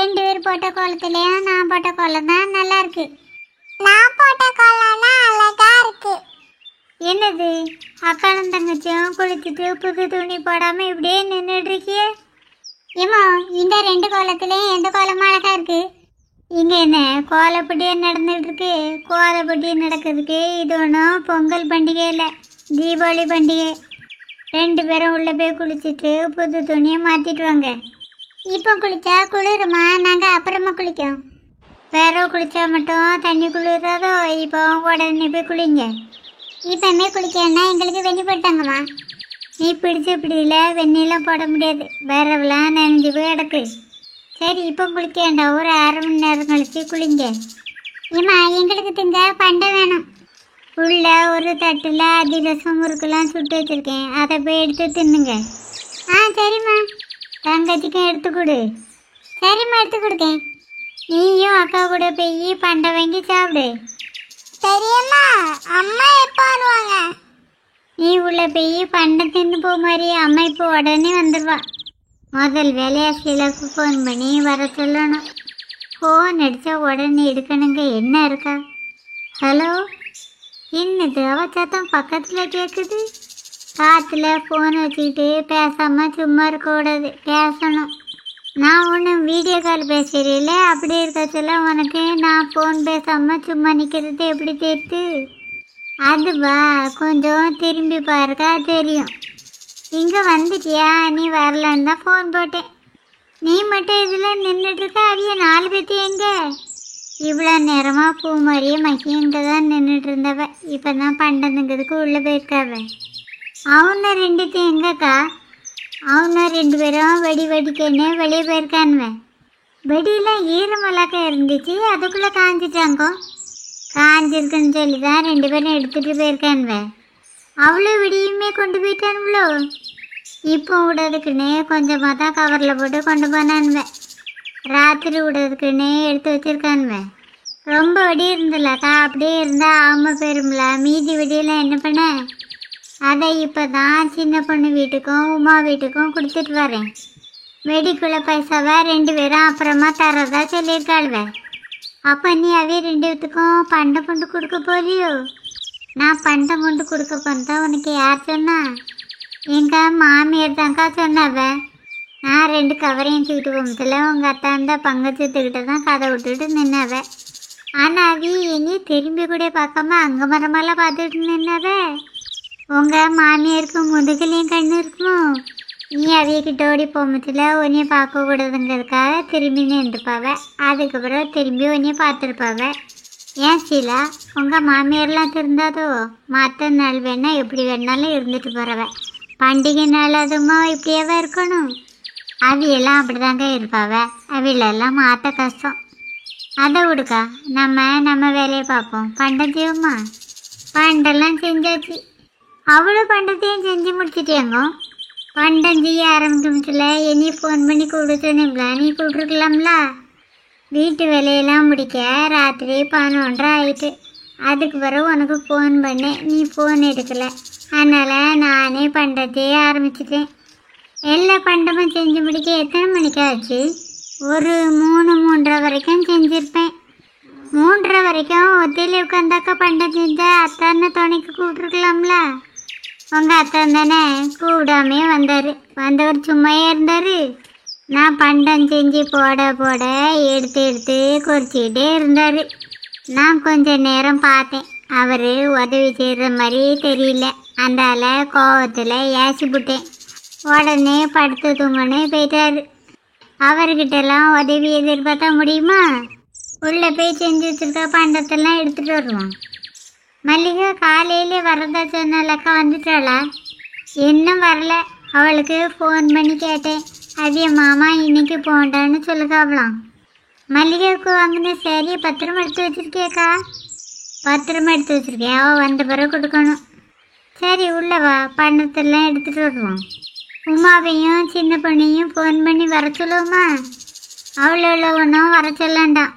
ரெண்டு பேர் போட்ட கோலத்துலயும் நான் போட்ட கோலம் தான் நல்லா இருக்கு. நான் போட்ட கோலம்னா அழகா இருக்கு. என்னது அக்காளும் தங்கச்சியும் குளிச்சுட்டு புது துணி போடாம இப்படியே நின்றுட்டு இருக்கியே? ஏமா இந்த ரெண்டு கோலத்துலயும் எந்த கோலமும் அழகா இருக்கு. இங்க என்ன கோலப்பட்டியே நடந்துட்டு இருக்கு? கோலப்பட்டி நடக்கிறதுக்கு இது ஒன்றும் பொங்கல் பண்டிகை இல்லை, தீபாவளி பண்டிகை. ரெண்டு பேரும் உள்ள போய் குளிச்சுட்டு புது துணியை மாத்திட்டு வாங்க. இப்போ குளிச்சா குளிருமா? நாங்கள் அப்புறமா குளிக்கோம். வேற குளிச்சா மட்டும் தண்ணி குளிராதோ? இப்போ உடனே போய் குளிங்க. இப்போமே குளிக்கன்னா எங்களுக்கு வெந்நி போட்டாங்கம்மா. நீ பிடிச்ச பிடியில வெந்நிலாம் போட முடியாது, வேறவெல்லாம் நனைஞ்சு போய் கிடக்கு. சரி இப்போ குளிக்க வேண்டாம், ஒரு அரை மணி நேரம் கழிச்சு குளிங்க. ஏம்மா எங்களுக்கு திங்க பண்டை வேணும். உள்ள ஒரு தட்டில் அதிரசம் முறுக்கெல்லாம் சுட்டு வச்சுருக்கேன், அதை போய் எடுத்து தின்னுங்க. சரிம்மா. தங்கச்சிக்கும் எடுத்து கொடு. சரிம்மா எடுத்து கொடுக்கேன். நீயும் அக்கா கூட போய் பண்டை வாங்கி சாப்பிடு. சரியம்மா. அம்மா எப்போ வருவாங்க? நீ உள்ள போய் பண்டை தின்னு போ மாதிரி. அம்மா இப்போ உடனே வந்துடுவா. முதல் வேலையா ஷீலாவுக்கு ஃபோன் பண்ணி வர சொல்லணும். ஃபோன் அடித்தா உடனே எடுக்கணுங்க. என்ன இருக்கா? ஹலோ. என்னது அவ சத்தம் பக்கத்தில் கேட்குது? காற்றுல ஃபோன் வச்சுக்கிட்டு பேசாமல் சும்மா இருக்கக்கூடாது, பேசணும். நான் ஒன்றும் வீடியோ கால் பேசுகிறீல்ல, அப்படி இருக்க சொல்ல உனக்கு நான் ஃபோன் பேசாமல் சும்மா நிற்கிறது எப்படி தெரியுது? அதுவா, கொஞ்சம் திரும்பி பாருக்கா தெரியும். இங்கே வந்துட்டியா? நீ வரலன்னு தான் ஃபோன் போட்டேன். நீ மட்டும் இதில் நின்றுட்டுருக்க, அவைய 4 பேர்த்து எங்கே? இவ்வளோ நேரமாக பூ மாதிரியே மகி இங்கே தான் நின்றுட்டு இருந்தவ. இப்போ தான் பண்டதுங்கிறதுக்கு உள்ளே போயிருக்காவ. அவனை 2 எங்கக்கா? அவனை 2 பேரும் வெடிக்கன்னு வெளியே போயிருக்கானுவன். வெடியெல்லாம் ஈரமலாக்கா இருந்துச்சு, அதுக்குள்ளே காஞ்சிட்டாங்கோ. காஞ்சிருக்குன்னு சொல்லி தான் 2 பேரும் எடுத்துகிட்டு போயிருக்கானுவன். அவ்வளோ வெடியுமே கொண்டு போயிட்டானுங்களோ? இப்போ விடுறதுக்குன்னே கொஞ்சமாக தான் கவரில் போட்டு கொண்டு போனானுவன். ராத்திரி விடுறதுக்குன்னே எடுத்து வச்சுருக்கானுவன். ரொம்ப வெடி இருந்தலக்கா, அப்படியே இருந்தால் ஆமாம் போயிரும்ல. மீதி வெடியெல்லாம் என்ன பண்ண? அதை இப்போ தான் சின்ன பொண்ணு வீட்டுக்கும் உமா வீட்டுக்கும் கொடுத்துட்டு வரேன். வெடிக்குள்ள பைசாவை 2 பேரும் அப்புறமா தரதா சொல்லியிருக்காள்வ. அப்போ நீ அவைய 2 பேத்துக்கும் பண்டை கொண்டு கொடுக்க போறியோ? நான் பண்டை கொண்டு கொடுக்க போனதா உனக்கு யார் சொன்னா? எங்கள் மாமியார் தாங்க்கா சொன்னாவ. நான் 2 கவரையும் தூக்கிட்டு போகும்போதுல உங்கள் அத்தா அந்த பங்கச்சத்துக்கிட்ட தான் கதை விட்டுட்டு நின்னாவ. ஆனால் அவி எங்கேயும் திரும்பி கூட பார்க்காம அங்கே மரமெல்லாம் பார்த்துட்டு நின்னாவ. உங்கள் மாமியாருக்கு முதுகுலையும் கண்ணு இருக்குமோ? நீ அவியக்கிட்ட ஓடி போகும்போதுல உன்னைய பார்க்கக்கூடாதுங்கிறதுக்காக திரும்பி நின்றுப்பாவ. அதுக்கப்புறம் திரும்பி உன்னைய பார்த்துருப்பாவ. ஏன் ஷீலா, உங்கள் மாமியார்லாம் திருந்தாதோ? மற்ற நாள் வேணால் எப்படி வேணாலும் இருந்துட்டு போகிறவ, பண்டிகை நாள் அதுமா இப்படியாவா இருக்கணும்? அவையெல்லாம் அப்படிதாங்க இருப்பாவ. அவையிலெல்லாம் மாற்ற கஷ்டம். அதை விடுக்கா, நம்ம வேலையை பார்ப்போம். பண்டம் செய்வோமா? பண்டெல்லாம் செஞ்சாச்சு. அவ்வளோ பண்டத்தையும் செஞ்சு முடிச்சிட்டியாங்கோ? பண்டம் செய்ய ஆரம்பிக்கும்ல என்னை ஃபோன் பண்ணி கொடுத்துனீங்களா? நீ கூப்பிட்ருக்கலாம்ல. வீட்டு வேலையெல்லாம் முடிக்க ராத்திரி 11:30 ஆயிட்டு. அதுக்கு பிறகு உனக்கு ஃபோன் பண்ணேன், நீ ஃபோன் எடுக்கலை. அதனால் நானே பண்டத்தையே ஆரம்பிச்சிட்டேன். எல்லா பண்டமும் செஞ்சு முடிக்க எத்தனை மணிக்கு ஆச்சு? ஒரு 3:30 வரைக்கும் செஞ்சுருப்பேன். 3:30 வரைக்கும் ஒத்தையில் உட்காந்தாக்கா பண்டம் செஞ்சா அத்தான துணைக்கு கூப்பிட்ருக்கலாம்ல. உங்கள் அத்தான் தானே கூப்பிடாமே வந்தார். வந்தவர் சும்மையே இருந்தார். நான் பண்டம் செஞ்சு போட எடுத்து குறிச்சிக்கிட்டே இருந்தார். நான் கொஞ்சம் நேரம் பார்த்தேன். அவர் உதவி செய்கிற மாதிரி தெரியல. அந்தால கோவத்தில் ஏசிப்புட்டேன். உடனே படுத்து தூங்கன்னு போயிட்டார். அவர்கிட்டலாம் உதவி எதிர்பார்த்தா முடியுமா? உள்ளே போய் செஞ்சு வச்சுருக்க பண்டத்தெல்லாம் எடுத்துகிட்டு வருவான். மல்லிகா காலையிலே வரதா சொன்னாலக்கா, வந்துட்டாளா? இன்னும் வரல. அவளுக்கு ஃபோன் பண்ணி கேட்டேன். அவிய மாமா இன்னைக்கு போண்டான்னு சொல்லுக்காவலாம். மல்லிகாவுக்கு வாங்கின சேரீயை பத்திரமா எடுத்து வச்சுருக்கேக்கா? பத்திரமா எடுத்து வச்சுருக்கேன். அவள் வந்த பிறகு கொடுக்கணும். சரி உள்ளவா, பணத்தெல்லாம் எடுத்துகிட்டு வருவோம். உமாவையும் சின்ன பொண்ணையும் ஃபோன் பண்ணி வர சொல்லுவோமா? அவ்வளோ ஒன்றும் வர சொல்லண்டாம்.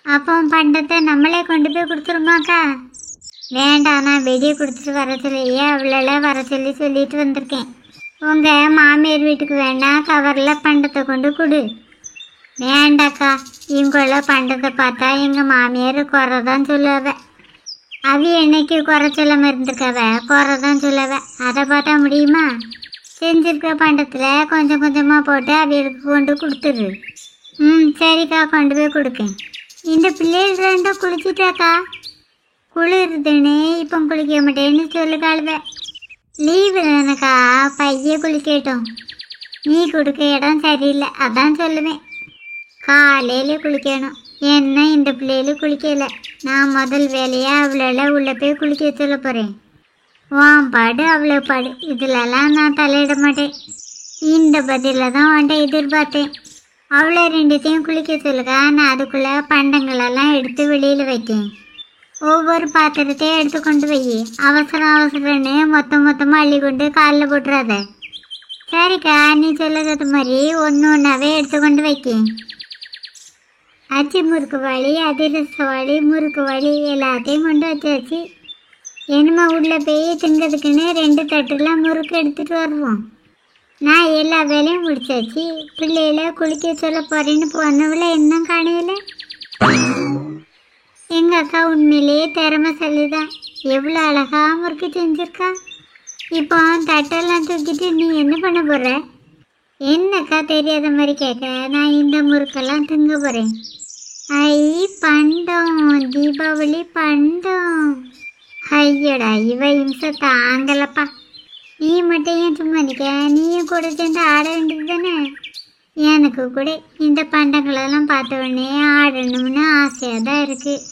அப்போ பண்டத்தை நம்மளே கொண்டு போய் கொடுத்துருமாக்கா? வேண்டாம், நான் வெளியே கொடுத்துட்டு வர சொல்லியே அவ்வளோ வர சொல்லிட்டு வந்திருக்கேன். உங்கள் மாமியார் வீட்டுக்கு வேணா கவரில் பண்டத்தை கொண்டு கொடு. வேண்டாக்கா, இவங்கள பண்ணுறதை பார்த்தா எங்கள் மாமியார் குறை தான் சொல்லுவ. அவ என்னைக்கு குறை சொல்லாமல் இருந்திருக்கவ, குறை தான் சொல்லுவ. அதை பார்த்தா முடியுமா? செஞ்சிருக்க பண்டத்தில் கொஞ்சம் கொஞ்சமாக போட்டு அவியலுக்கு கொண்டு கொடுத்துரு. சரிக்கா, கொண்டு போய் கொடுக்கேன். இந்த பிள்ளைகள் ரெண்டும் குளிச்சுட்டாக்கா? குளிருதுன்னு இப்போ குளிக்க மாட்டேன்னு சொல்லுக்காளுவ. லீவு தானக்கா, பைய குளிக்கட்டும். நீ கொடுக்க இடம் சரியில்லை, அதான் சொல்லுவேன். காலையில குளிக்கணும். என்ன இந்த பிள்ளைகளும் குளிக்கலை. நான் முதல் வேலையாக அவளை உள்ளே போய் குளிக்க சொல்ல போகிறேன். பாடு அவ்வளோ பாடு, இதிலெல்லாம் நான் தலையிட மாட்டேன். இந்த பதில தான் உன்ட்ட எதிர்பார்த்தேன். அவ்வளோ ரெண்டுத்தையும் குளிக்க சொல்லுக்கா. நான் அதுக்குள்ளே பண்டங்களெல்லாம் எடுத்து வெளியில் வைக்கேன். ஒவ்வொரு பாத்திரத்தையும் எடுத்து கொண்டு வை. அவசரம் அவசரம்னு மொத்தமாக அள்ளி கொண்டு காலில் போட்டுறாத. சரிக்கா, நீ சொல்லுறது மாதிரி ஒன்று ஒன்றாவே எடுத்து கொண்டு வைக்கேன். அச்சி முறுக்கு வாளி, அதிரச வாளி, முறுக்கு வாளி எல்லாத்தையும் கொண்டு வச்சாச்சு. என்னமா உள்ளே போய் திங்கிறதுக்குன்னு 2 தட்டுல முறுக்கு எடுத்துகிட்டு வருவோம். நான் எல்லா வேலையும் முடிச்சாச்சு. பிள்ளைகளை குளிக்க சொல்ல போறேன்னு போனவள இன்னும் காணையில. எங்கள் அக்கா உண்மையிலேயே திறமைசாலிதான். எவ்வளோ அழகா முறுக்கு செஞ்சிருக்கா. இப்போ தட்டெல்லாம் தூக்கிட்டு நீ என்ன பண்ண போகிற? என்னக்கா தெரியாத மாதிரி கேட்குற? நான் இந்த முறுக்கெல்லாம் திங்க போகிறேன். ஐ பண்டம், தீபாவளி பண்டம். ஐயோடா, இவ இம்சை தாங்கலப்பா. நீ மட்டும் ஏன் சும்மா நிற்க? நீயும் கூட சேர்ந்து ஆட வேண்டியது தானே? எனக்கு கூட இந்த பண்டங்களெல்லாம் பார்த்த உடனே ஆடணும்னு ஆசையாக தான் இருக்குது.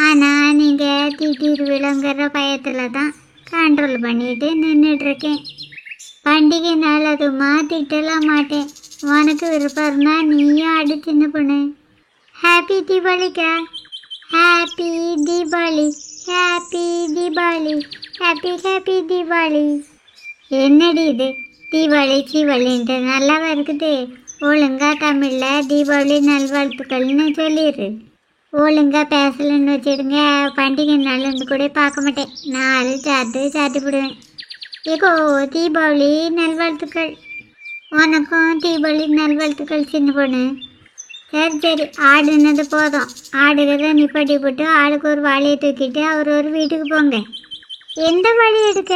ஆனால் நீங்கள் திட்டிடுவிலங்கிற பயத்தில் தான் கண்ட்ரோல் பண்ணிட்டு நின்றுட்டுருக்கேன். பண்டிகை நாள் அதுமா திட்டலாம் மாட்டேன். உனக்கு விருப்பம் இருந்தால் நீயும் ஆடு சின்ன பொண்ணு. ஹாப்பி தீபாவளிக்கா. Happy Deepavali, happy Deepavali, happy Deepavali. என்னடி இது தீபாவளி சீவாளின்ட்டு நல்லாவா இருக்குது? ஒழுங்கா தமிழில் தீபாவளி நல்வாழ்த்துக்கள்னு சொல்லிடு. ஒழுங்கா பேசலன்னு வச்சுடுங்க, பண்டிகை நாள்னு கூட பார்க்க மாட்டேன். 4 சாத்தி விடுவேன். ஏகோ தீபாவளி நல்வாழ்த்துக்கள். உனக்கும் தீபாவளி நல்வாழ்த்துக்கள் சின்ன பொண்ணு. சரி ஆடுனது போதும். ஆடுகிறத நிப்பாட்டி போட்டு ஆளுக்கு ஒரு வாளியை தூக்கிட்டு ஒரு வீட்டுக்கு போங்க. எந்த வழி எடுக்க?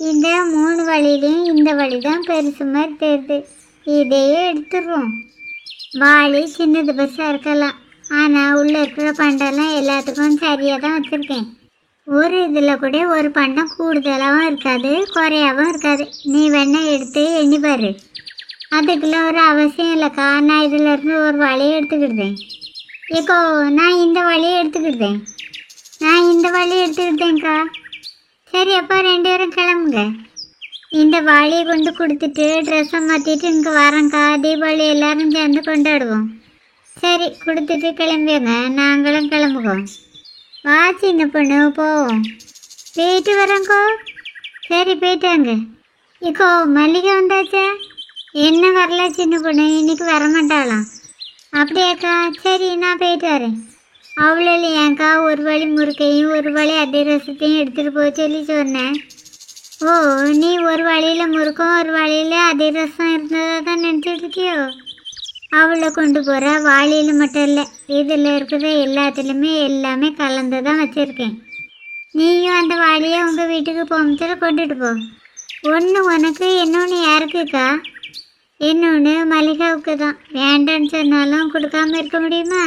இந்த 3 வழியிலையும் இந்த வழி தான் பெருசு மாதிரி தெரியுது. இதையே எடுத்துடுவோம். வாளி சின்னது பெருசாக இருக்கலாம், ஆனால் உள்ளே இருக்கிற பண்டெல்லாம் எல்லாத்துக்கும் சரியாக தான் வச்சுருக்கேன். ஒரு இதில் கூட ஒரு பண்டம் கூடுதலாகவும் இருக்காது, குறையாகவும் இருக்காது. நீ வேணா எடுத்து எண்ணி பாரு. அதுக்கெல்லாம் ஒரு அவசியம் இல்லைக்கா. நான் இதில் இருந்து ஒரு வழியை எடுத்துக்கிட்டேன். ஏக்கோ நான் இந்த வழியை எடுத்துக்கிட்டேன்க்கா. சரி, அப்போ 2 பேரும் கிளம்புங்க. இந்த வாளியை கொண்டு கொடுத்துட்டு ட்ரெஸ்ஸை மாற்றிட்டு இங்கே வரேங்க்கா. தீபாவளி எல்லாரும் சேர்ந்து கொண்டாடுவோம். சரி, கொடுத்துட்டு கிளம்பியோங்க. நாங்களும் கிளம்புவோம். வா சின்ன பொண்ணு, போவோம். போயிட்டு வரேங்கோ. சரி, போயிட்டாங்க. இக்கோ மல்லிகை வந்தாச்சா? என்ன வரல சின்ன பொண்ணு, இன்னைக்கு வரமாட்டாளாம். அப்படியாக்கா? சரி, நான் போயிட்டு வரேன். அவ்வளோ ஏன்க்கா ஒரு வழி முறுக்கையும் ஒரு வழி அதிரசத்தையும் எடுத்துகிட்டு போக சொல்லி சொன்னேன். ஓ, நீ ஒரு வழியில் முறுக்கும் ஒரு வழியில் அதிரசம் இருந்ததாக தான் நினச்சிட்டு இருக்கியோ? அவளை கொண்டு போகிற வாளியில் மட்டும் இல்லை, இதில் இருக்கிற எல்லாத்துலேயுமே எல்லாமே கலந்து தான் வச்சுருக்கேன். நீயும் அந்த வாளியை உங்கள் வீட்டுக்கு போகும்போது கொண்டுட்டு போ. ஒன்று உனக்கு, இன்னொன்று யாருக்குக்கா? இன்னொன்று மல்லிகாவுக்கு தான். வேண்டான்னு சொன்னாலும் கொடுக்காம இருக்க முடியுமா?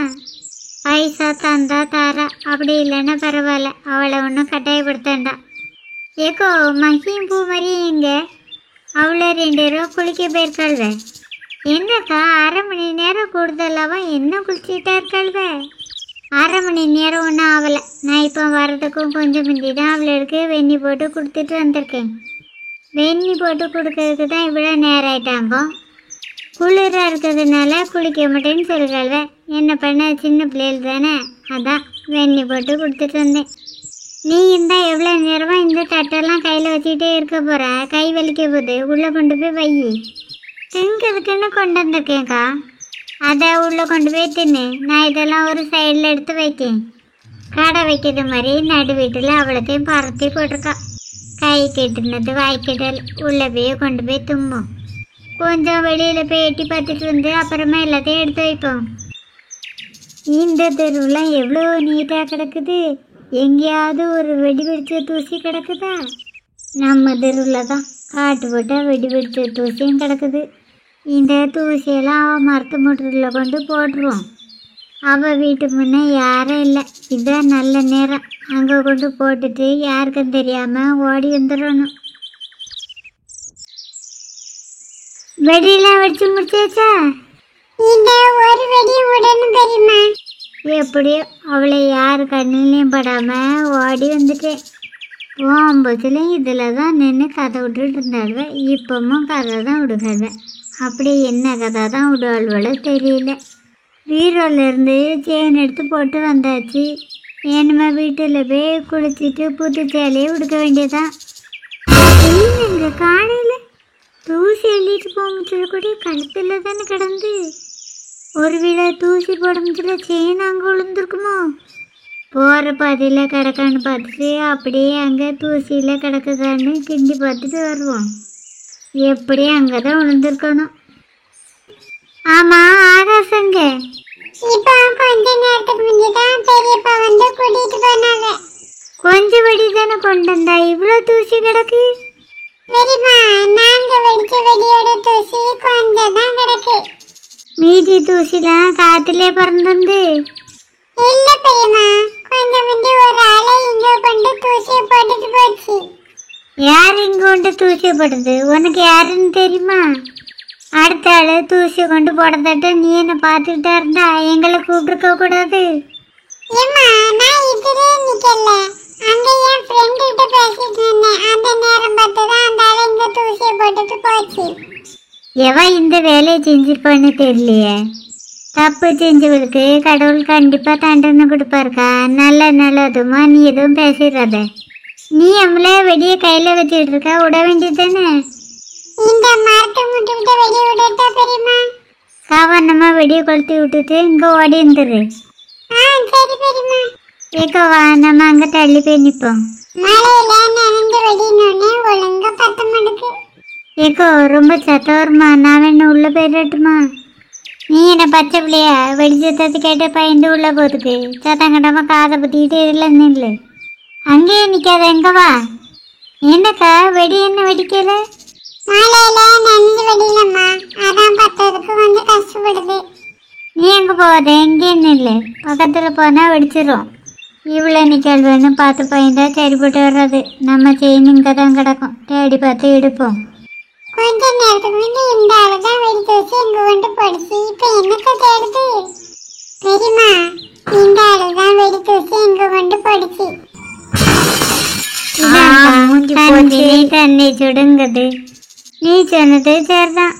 பைசா தந்தா தாரா, அப்படி இல்லைன்னா பரவாயில்ல, அவளை ஒன்றும் கட்டாயப்படுத்தாண்டா. ஏக்கோ மகியும் பூ மாதிரி இங்கே அவ்வளோ 2 பேரும் குளிக்க போயிருக்காள்வ. என்னக்கா 1/2 மணி நேரம் கூடுதலாவா என்ன குளிச்சுட்டா இருக்காள்வ? 1/2 மணி நேரம் ஒன்றும் ஆகலை. நான் இப்போ வர்றதுக்கும் கொஞ்சம் முந்தி தான் அவளுக்கு வெந்நி போட்டு கொடுத்துட்டு வந்திருக்கேன். வெந்நி போட்டு கொடுக்கறதுக்கு தான் இவ்வளோ நேரம் ஆயிட்டாங்க. குளிராக இருக்கிறதுனால குளிக்க மாட்டேன்னு சொல்கிறாள்வ. என்ன பண்ண, சின்ன பிள்ளைகள் தானே, அதான் வெந்நி போட்டு கொடுத்துட்டு வந்தேன். நீ இருந்தால் எவ்வளோ நேரமாக இந்த தட்டெல்லாம் கையில் வச்சுக்கிட்டே இருக்க போகிற? கை வலிக்க போகுது, உள்ளே கொண்டு போய் வை. திங்கிறதுக்குன்னு கொண்டு வந்திருக்கேன்க்கா. அதை உள்ளே கொண்டு போய் தின்னு. நான் இதெல்லாம் ஒரு சைடில் எடுத்து வைக்கேன். கடை வைக்கிறது மாதிரி நடு வீட்டில் அவ்வளோத்தையும் பரத்தி போட்டிருக்கா. கை கெட்டுனது வாய் கெட்டல் உள்ளே போய் கொண்டு போய் தும்போம். கொஞ்சம் வெளியில் போய் எட்டி பார்த்துட்டு வந்து அப்புறமா எல்லாத்தையும் எடுத்து வைப்போம். இந்த தெருவெலாம் எவ்வளோ நீட்டாக கிடக்குது. எங்கேயாவது ஒரு வெடி வெடிச்ச தூசி கிடக்குதா? நம்ம தெருவில் தான் காட்டு போட்டால் வெடி வெடிச்ச தூசியும் கிடக்குது. இந்த தூசியெல்லாம் அவள் மரத்து மூட்டில் கொண்டு போட்டுருவோம். அவள் வீட்டு முன்னே யாரும் இல்லை. இதுதான் நல்ல நேரம். அங்கே கொண்டு போட்டுட்டு யாருக்கும் தெரியாமல் ஓடி வந்துடணும். வெடியெல்லாம் வெடிச்சு முடிச்சாச்சா? இந்த ஒரு வெடி உடனும் பெரியம்மா. எப்படியோ அவளை யார் கண்ணிலையும் படாமல் ஓடி வந்துட்டேன். போகும்போதுலையும் இதில் தான் நின்று கதை விட்டுட்டு இருந்தாள்வ. இப்பவும் கதை தான் விடுகாத. அப்படி என்ன கதை தான் விடுவாள்வளோ தெரியல. பீரோலேருந்து செயின் எடுத்து போட்டு வந்தாச்சு. ஏனுமா வீட்டில் போய் குளிச்சுட்டு புது சேலையை உடுக்க வேண்டியதான். இங்கே காலையில் தூசி எழுதிட்டு போக முடியல கூட கழுத்தில் தானே கிடந்து. ஒரு வேளை தூசி போட முடியல செயின் அங்கே விழுந்துருக்குமோ? போகிற பாதையில் கிடக்கான்னு பார்த்துட்டு அப்படியே அங்கே தூசியில் கிடக்குதான்னு கிண்டி பார்த்துட்டு வருவோம். எப்படி அங்கே தான் விழுந்துருக்கணும். ஆமாம், ஆகாசங்க இப்போ கொஞ்ச நேரத்துக்கு முன்னாடி தான் பெரியப்பா வந்து கூட்டிட்டு போனாங்க. கொஞ்சம் வெடி தானே கொண்டு வந்தா, இவ்வளோ தூசி கிடக்கு? பெரியம்மா, நாங்க வெடிச்ச வெடியோட தூசி கொஞ்சம் தான் கிடக்கு. மீதி தூசிலாம் காற்றுலே பறந்துருந்து. இல்ல பெரியம்மா, கொஞ்சம் முந்தி ஒரு ஆளை இங்க கொண்டு தூசியை போட்டுட்டு போச்சு. யார் இங்கே கொண்டு தூசியை போடுறது? உனக்கு யாருன்னு தெரியுமா? அடுத்த ஆள் தூசி கொண்டு போடுறதட்ட நீ என்ன பார்த்துக்கிட்டா இருந்தா எங்களை கூப்பிட்டுருக்க கூடாது. ஏம்மா, நான் இதுலயே நிக்கல. அங்க என் ஃப்ரெண்ட் கிட்ட பேசிட்டு இருந்தேன். அந்த நேரம் பார்த்து தான் அந்த ஆளை இங்க தூசியை போட்டுட்டு போச்சு. எவன் இந்த வேலையை செஞ்சிருப்பான்னு தெரியலையே. தப்பு செஞ்சவளுக்கு கடவுள் கண்டிப்பாக தண்டனை கொடுப்பாருக்கா. நல்லதுமா நீ எதுவும் பேசிடாத. நீ நம்மளே வெடியை கையில் வச்சுட்டு இருக்க, விட வேண்டியது தானே. இந்த மரத்தை முட்டுக்கிட்ட வெடி விடட்டா பெரியம்மா? கவனமாக வெடியை கொளுத்தி விட்டுட்டு இங்கே ஓடி வந்துரு. சரி பெரியம்மா. ஏக்கவா, நம்ம அங்கே தள்ளி போய் நிற்போம். மழையில நனைஞ்சு வெடினோடனே ஒழுங்கா பத்த மாட்டுக்கு. ஏக்கோ, ரொம்ப சத்தம் வருமா? நான் வேணும் உள்ளே போயிடட்டுமா? நீ என்ன பச்சை பிள்ளையா? வெடி சத்தத்தை கேட்டு பயந்து உள்ளே போதுக்கு. சத்தம் கட்டாமல் காதை பற்றிக்கிட்டு இதில் நில்லு. அங்கேயே நிற்காத, எங்க வா. என்னக்கா, வெடி என்ன வெடிக்கல? மழையில நனைஞ்சு வெடிலம்மா, அதான் பத்ததுக்கு கொஞ்சம் கஷ்டப்படுது. நீ எங்கே போகாத, எங்கேயே நில்லு. பக்கத்தில் போனால் வெடிச்சிடும். இவ்வளோ நிற்கால் வேணும் பார்த்து பயந்தா சரிப்பட்டு வர்றது. நம்ம செயின் இங்கே தான் கிடக்கும், தேடி பார்த்து எடுப்போம். கொஞ்ச நேரத்துக்கு முன்னாடி இந்த ஆளு தான் வெடி தூசி இங்க கொண்டு போடுச்சு. இப்ப என்னத்த தேடுது? பெரியம்மா, இந்த ஆளு தான் வெடி தூசி இங்க கொண்டு போடுச்சு. தண்ணி சுடுங்குது. நீ சொன்னது சரிதான்.